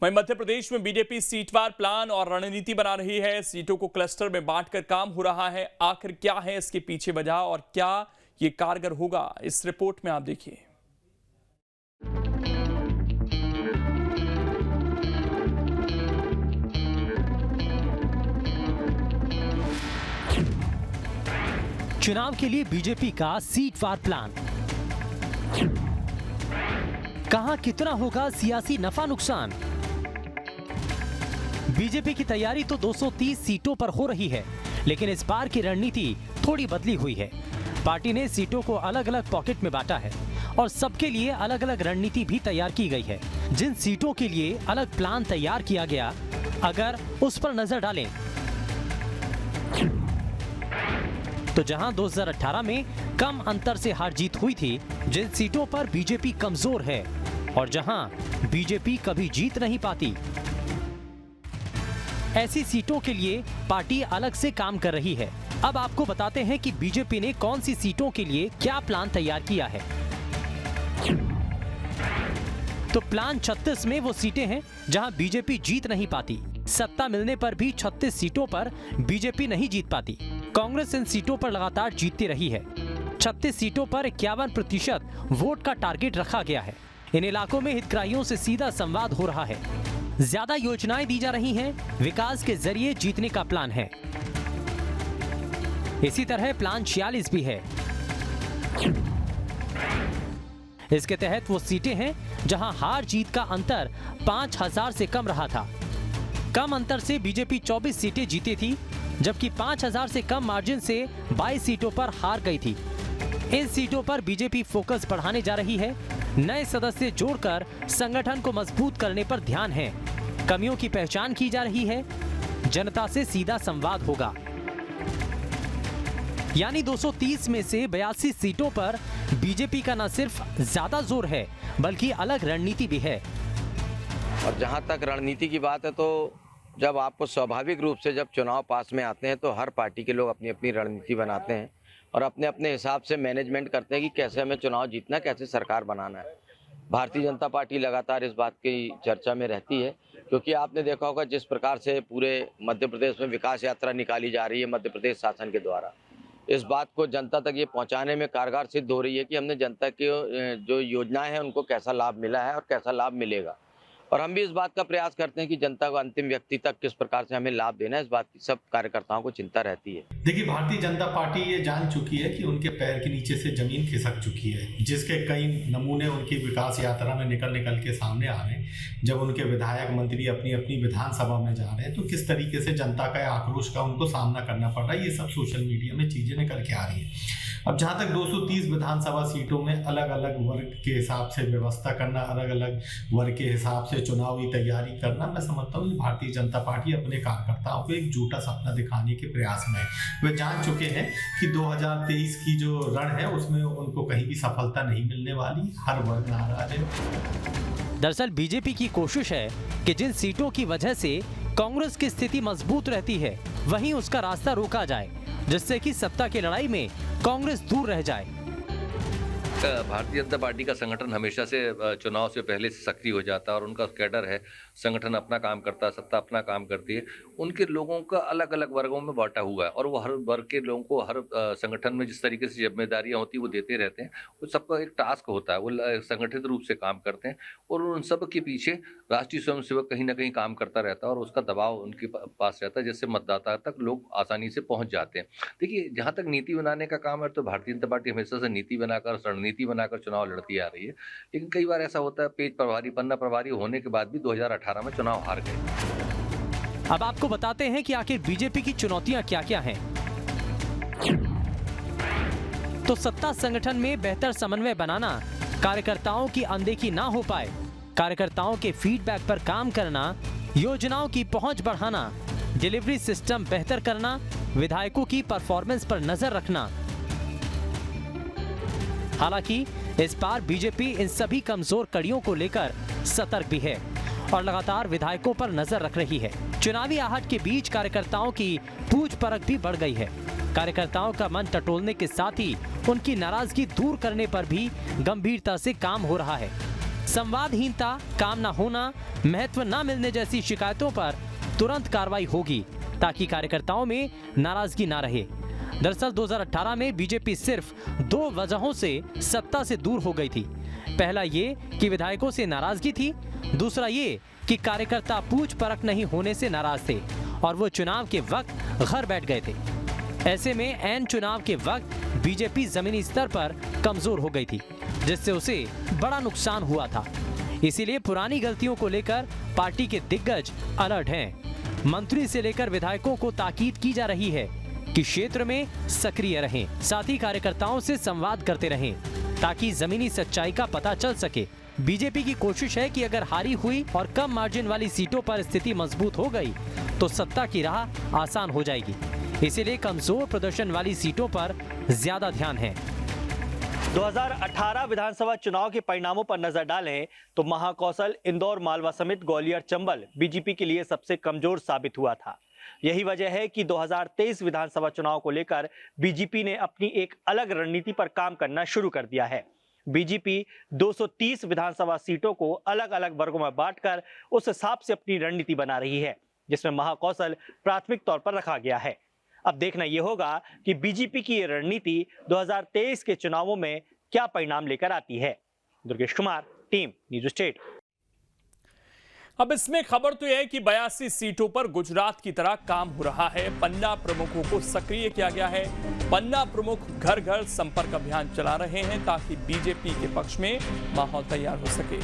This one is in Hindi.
वहीं मध्य प्रदेश में बीजेपी सीटवार प्लान और रणनीति बना रही है। सीटों को क्लस्टर में बांटकर काम हो रहा है। आखिर क्या है इसके पीछे वजह और क्या ये कारगर होगा, इस रिपोर्ट में आप देखिए। चुनाव के लिए बीजेपी का सीटवार प्लान। कहां कितना होगा सियासी नफा नुकसान। बीजेपी की तैयारी तो 230 सीटों पर हो रही है, लेकिन इस बार की रणनीति थोड़ी बदली हुई है। पार्टी ने सीटों को अलग अलग पॉकेट में बांटा है और सबके लिए अलग अलग रणनीति भी तैयार की गई है। जिन सीटों के लिए अलग प्लान तैयार किया गया, अगर उस पर नजर डालें तो जहां 2018 में कम अंतर से हार जीत हुई थी, जिन सीटों पर बीजेपी कमजोर है और जहां बीजेपी कभी जीत नहीं पाती, ऐसी सीटों के लिए पार्टी अलग से काम कर रही है। अब आपको बताते हैं कि बीजेपी ने कौन सी सीटों के लिए क्या प्लान तैयार किया है। तो प्लान 36 में वो सीटें हैं जहां बीजेपी जीत नहीं पाती। सत्ता मिलने पर भी 36 सीटों पर बीजेपी नहीं जीत पाती। कांग्रेस इन सीटों पर लगातार जीतती रही है। 36 सीटों पर 51% वोट का टारगेट रखा गया है। इन इलाकों में हितग्राहियों से सीधा संवाद हो रहा है। ज्यादा योजनाएं दी जा रही हैं। विकास के जरिए जीतने का प्लान है। इसी तरह प्लान 46 भी है। इसके तहत वो सीटें हैं जहां हार जीत का अंतर 5000 से कम रहा था। कम अंतर से बीजेपी 24 सीटें जीती थी, जबकि 5000 से कम मार्जिन से 22 सीटों पर हार गई थी। इन सीटों पर बीजेपी फोकस बढ़ाने जा रही है। नए सदस्य जोड़कर संगठन को मजबूत करने पर ध्यान है। कमियों की पहचान की जा रही है। जनता से सीधा संवाद होगा। यानी 230 में से 82 सीटों पर बीजेपी का न सिर्फ ज्यादा जोर है, बल्कि अलग रणनीति भी है। और जहां तक रणनीति की बात है, तो जब आपको स्वाभाविक रूप से जब चुनाव पास में आते हैं तो हर पार्टी के लोग अपनी अपनी रणनीति बनाते हैं और अपने अपने हिसाब से मैनेजमेंट करते हैं कि कैसे हमें चुनाव जीतना है, कैसे सरकार बनाना है। भारतीय जनता पार्टी लगातार इस बात की चर्चा में रहती है, क्योंकि आपने देखा होगा जिस प्रकार से पूरे मध्य प्रदेश में विकास यात्रा निकाली जा रही है मध्य प्रदेश शासन के द्वारा, इस बात को जनता तक ये पहुंचाने में कारगर सिद्ध हो रही है कि हमने जनता की जो योजनाएं हैं उनको कैसा लाभ मिला है और कैसा लाभ मिलेगा। और हम भी इस बात का प्रयास करते हैं कि जनता को अंतिम व्यक्ति तक किस प्रकार से हमें लाभ देना है, इस बात की सब कार्यकर्ताओं को चिंता रहती है। देखिए, भारतीय जनता पार्टी ये जान चुकी है कि उनके पैर के नीचे से जमीन खिसक चुकी है, जिसके कई नमूने उनकी विकास यात्रा में निकल के सामने आ रहे हैं। जब उनके विधायक मंत्री अपनी अपनी विधानसभा में जा रहे हैं तो किस तरीके से जनता का आक्रोश का उनको सामना करना पड़ रहा है, ये सब सोशल मीडिया में चीजें निकल के आ रही है। अब जहां तक 230 विधानसभा सीटों में अलग अलग वर्ग के हिसाब से व्यवस्था करना, अलग अलग वर्ग के हिसाब से चुनावी तैयारी करना, मैं समझता हूँ कि भारतीय जनता पार्टी अपने कार्यकर्ताओं को एक झूठा सपना दिखाने के प्रयास में है। वे जान चुके हैं कि 2023 की जो रण है उसमें उनको कहीं भी सफलता नहीं मिलने वाली। हर वर्ग नाराज है। दरअसल बीजेपी की कोशिश है कि जिन सीटों की वजह से कांग्रेस की स्थिति मजबूत रहती है, वहीं उसका रास्ता रोका जाए, जिससे कि सत्ता की लड़ाई में कांग्रेस दूर रह जाए। भारतीय जनता पार्टी का संगठन हमेशा से चुनाव से पहले से सक्रिय हो जाता है और उनका कैडर है, संगठन अपना काम करता है, सत्ता अपना काम करती है। उनके लोगों का अलग अलग वर्गों में बांटा हुआ है और वो हर वर्ग के लोगों को हर संगठन में जिस तरीके से जिम्मेदारियां होती है वो देते रहते हैं। वो सबका एक टास्क होता है, वो संगठित रूप से काम करते हैं और उन सब के पीछे राष्ट्रीय स्वयंसेवक कहीं ना कहीं काम करता रहता है और उसका दबाव उनके पास रहता है, जिससे मतदाता तक लोग आसानी से पहुंच जाते हैं। देखिए, जहाँ तक नीति बनाने का काम है तो भारतीय जनता पार्टी हमेशा से नीति बनाकर चुनाव लड़ती आ रही है, लेकिन कई बार ऐसा होता है पेज प्रभारी पन्ना प्रभारी होने के बाद भी 2018 में चुनाव हार गए। अब आपको बताते हैं कि आखिर बीजेपी की चुनौतियां क्या-क्या हैं। तो सत्ता संगठन में बेहतर समन्वय बनाना, कार्यकर्ताओं की अनदेखी ना हो पाए, कार्यकर्ताओं के फीडबैक पर काम करना, योजनाओं की पहुंच बढ़ाना, डिलीवरी सिस्टम बेहतर करना, विधायकों की परफॉर्मेंस पर नजर रखना। हालांकि इस बार बीजेपी इन सभी कमजोर कड़ियों को लेकर सतर्क भी है और लगातार विधायकों पर नजर रख रही है। चुनावी आहट के बीच कार्यकर्ताओं की पूछ परख भी बढ़ गई है। कार्यकर्ताओं का मन टटोलने के साथ ही उनकी नाराजगी दूर करने पर भी गंभीरता से काम हो रहा है। संवादहीनता, काम न होना, महत्व न मिलने जैसी शिकायतों पर तुरंत कार्रवाई होगी ताकि कार्यकर्ताओं में नाराजगी न रहे। दरअसल 2018 में बीजेपी सिर्फ 2 वजहों से सत्ता से दूर हो गई थी। पहला ये कि विधायकों से नाराजगी थी, दूसरा ये कि कार्यकर्ता पूछ परख नहीं होने से नाराज थे और वो चुनाव के वक्त घर बैठ गए थे। ऐसे में ऐन चुनाव के वक्त बीजेपी जमीनी स्तर पर कमजोर हो गई थी, जिससे उसे बड़ा नुकसान हुआ था। इसीलिए पुरानी गलतियों को लेकर पार्टी के दिग्गज अलर्ट हैं। मंत्री से लेकर विधायकों को ताकीद की जा रही है कि क्षेत्र में सक्रिय रहें, साथ ही कार्यकर्ताओं से संवाद करते रहें ताकि जमीनी सच्चाई का पता चल सके। बीजेपी की कोशिश है कि अगर हारी हुई और कम मार्जिन वाली सीटों पर स्थिति मजबूत हो गई तो सत्ता की राह आसान हो जाएगी। इसीलिए कमजोर प्रदर्शन वाली सीटों पर ज्यादा ध्यान है। 2018 विधानसभा चुनाव के परिणामों पर नजर डालें तो महाकौशल, इंदौर, मालवा समेत ग्वालियर, चंबल बीजेपी के लिए सबसे कमजोर साबित हुआ था। यही वजह है कि 2023 विधानसभा चुनाव को लेकर बीजेपी ने अपनी एक अलग रणनीति पर काम करना शुरू कर दिया है। बीजेपी 230 विधानसभा सीटों को अलग अलग वर्गों में बांटकर उस हिसाब से अपनी रणनीति बना रही है, जिसमें महाकौशल प्राथमिक तौर पर रखा गया है। अब देखना यह होगा कि बीजेपी की ये रणनीति 2023 के चुनावों में क्या परिणाम लेकर आती है। Durgesh Kumar, team news state. अब इसमें खबर तो यह है कि 82 सीटों पर गुजरात की तरह काम हो रहा है। पन्ना प्रमुखों को सक्रिय किया गया है। पन्ना प्रमुख घर घर संपर्क अभियान चला रहे हैं ताकि बीजेपी के पक्ष में माहौल तैयार हो सके।